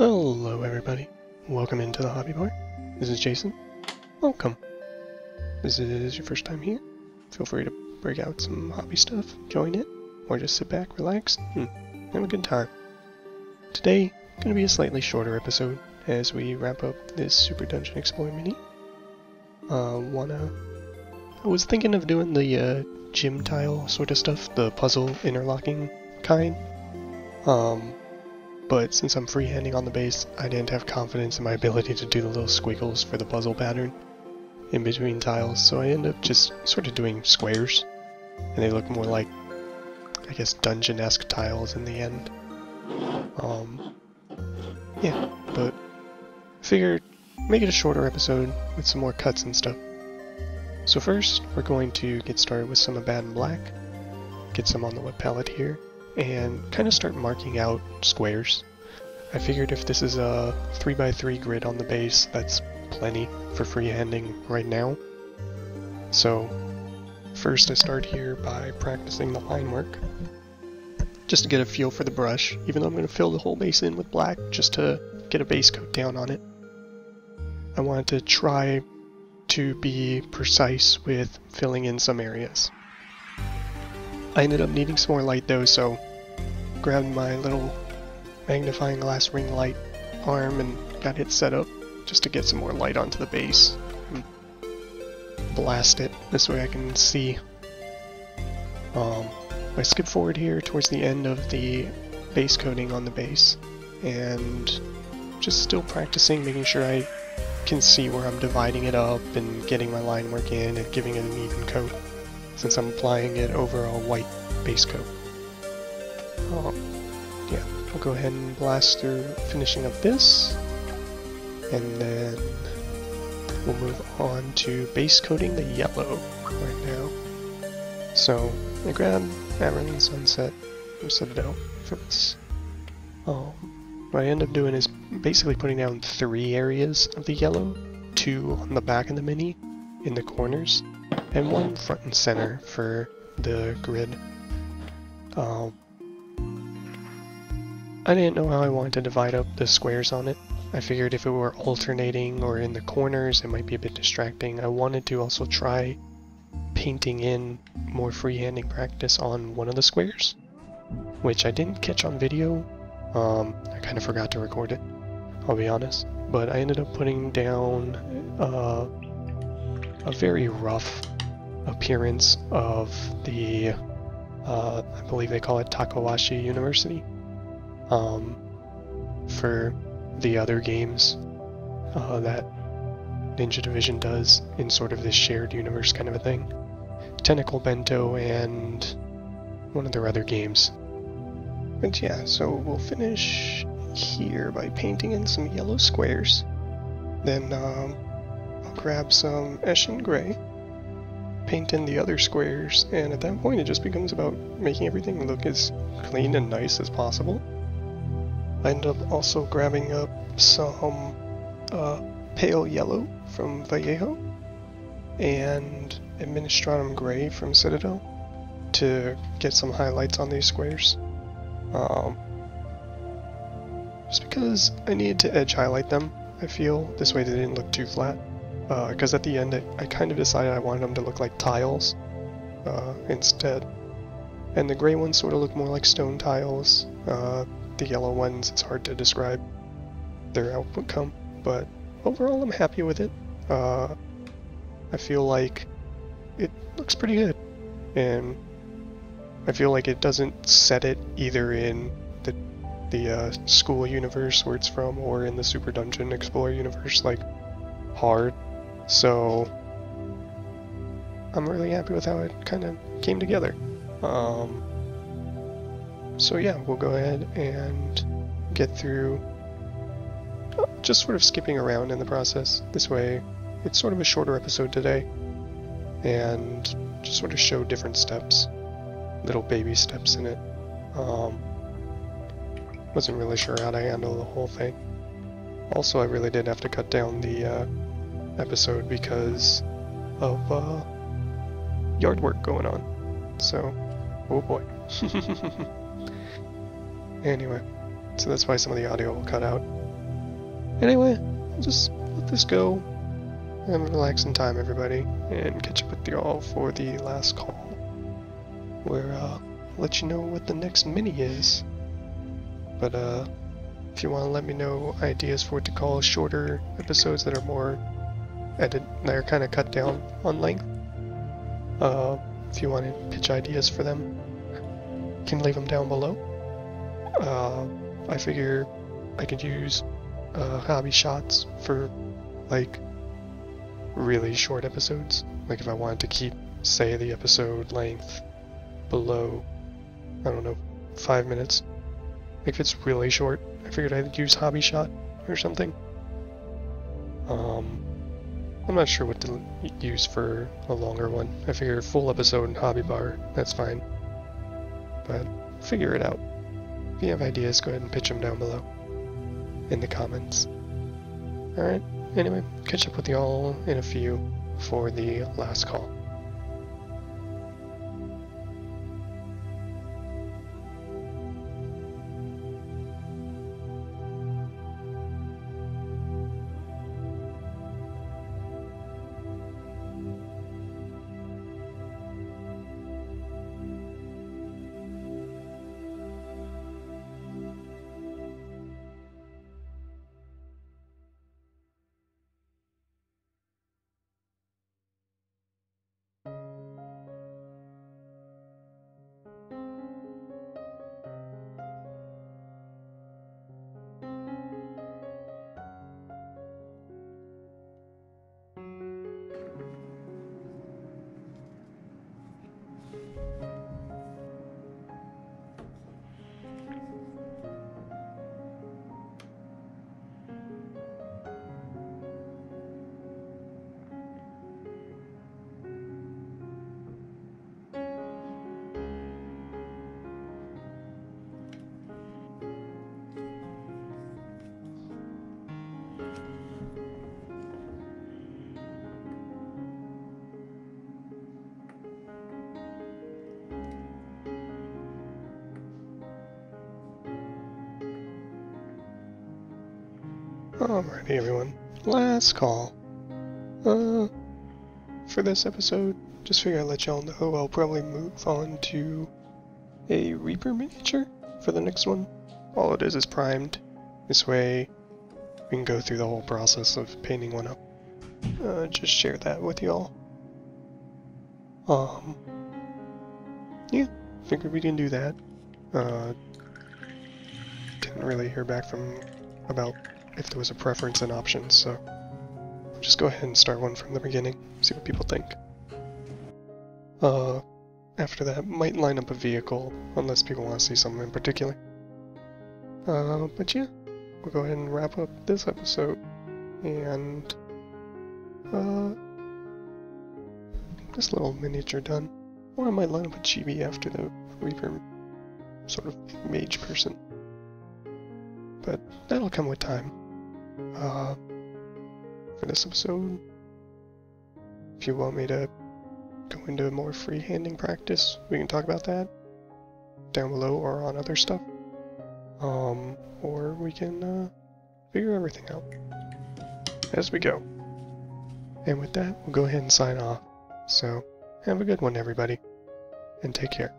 Hello everybody, welcome into the HobbyBarr. This is Jason. Welcome. This is your first time here. Feel free to break out some hobby stuff, join it, or just sit back, relax, and have a good time. Today, gonna be a slightly shorter episode as we wrap up this Super Dungeon Explorer mini. I was thinking of doing the gym tile sort of stuff, the puzzle interlocking kind. But since I'm freehanding on the base, I didn't have confidence in my ability to do the little squiggles for the puzzle pattern in between tiles, so I ended up just sort of doing squares, and they look more like, I guess, dungeon-esque tiles in the end. Yeah, but I figured make it a shorter episode with some more cuts and stuff. So first, we're going to get started with some Abaddon black, get some on the wood palette here, and kind of start marking out squares. I figured if this is a 3x3 grid on the base, that's plenty for freehanding right now. So first I start here by practicing the line work, just to get a feel for the brush, even though I'm going to fill the whole base in with black just to get a base coat down on it. I wanted to try to be precise with filling in some areas. I ended up needing some more light though, so grabbed my little magnifying glass ring light arm and got it set up just to get some more light onto the base and blast it. This way I can see. I skip forward here towards the end of the base coating on the base and just still practicing, making sure I can see where I'm dividing it up and getting my line work in and giving it an even coat, since I'm applying it over a white base coat. Yeah, I'll go ahead and blast through finishing up this, and then we'll move on to base coating the yellow right now. So I grabbed Averland Sunset from Citadel for this. What I end up doing is basically putting down 3 areas of the yellow, 2 on the back of the mini in the corners, and 1 front and center for the grid. I didn't know how I wanted to divide up the squares on it. I figured if it were alternating or in the corners, it might be a bit distracting. I wanted to also try painting in more freehanding practice on one of the squares, which I didn't catch on video. I kind of forgot to record it, I'll be honest. But I ended up putting down a very rough appearance of the, I believe they call it Takawashi University, for the other games that Ninja Division does in sort of this shared universe kind of a thing. Tentacle Bento and one of their other games. But yeah, so we'll finish here by painting in some yellow squares. Then I'll grab some Eshin gray, paint in the other squares, and at that point it just becomes about making everything look as clean and nice as possible. I end up also grabbing up some pale yellow from Vallejo and Administratum gray from Citadel to get some highlights on these squares. Just because I needed to edge highlight them, I feel, this way they didn't look too flat. Because at the end I kind of decided I wanted them to look like tiles instead. And the gray ones sort of look more like stone tiles. The yellow ones, it's hard to describe their outcome, but overall I'm happy with it. I feel like it looks pretty good, and I feel like it doesn't set it either in the school universe where it's from or in the Super Dungeon Explorer universe like hard, so I'm really happy with how it kind of came together. So yeah, we'll go ahead and get through just sort of skipping around in the process. This way it's sort of a shorter episode today, and just sort of show different steps, little baby steps in it. Wasn't really sure how to handle the whole thing. Also, I really did have to cut down the episode because of yard work going on. So, oh boy. Anyway, so that's why some of the audio will cut out. Anyway, just let this go. Have a relaxing time, everybody, and catch up with you all for the last call, where I'll let you know what the next mini is. But if you want to let me know ideas for what to call shorter episodes that are more that are kind of cut down on length, if you want to pitch ideas for them, you can leave them down below. I figure I could use hobby shots for like really short episodes. Like if I wanted to keep, say, the episode length below, I don't know, 5 minutes. Like if it's really short, I figured I'd use hobby shot or something. I'm not sure what to use for a longer one. I figure full episode in HobbyBarr, that's fine. But figure it out. If you have ideas, go ahead and pitch them down below in the comments. Alright, anyway, catch up with y'all in a few for the last call. Alrighty everyone, last call. For this episode, just figure I'd let y'all know I'll probably move on to a Reaper miniature for the next one. All it is primed. This way we can go through the whole process of painting one up. Just share that with y'all. Yeah, figured we can do that. Didn't really hear back from about if there was a preference in options, so I'll just go ahead and start one from the beginning, see what people think. After that, might line up a vehicle, unless people want to see something in particular. But yeah, we'll go ahead and wrap up this episode, and this little miniature done. Or I might line up a chibi after the Reaper sort of mage person. But that'll come with time. For this episode, if you want me to go into more freehanding practice, we can talk about that down below or on other stuff. Or we can figure everything out as we go. And with that, we'll go ahead and sign off. So, have a good one, everybody, and take care.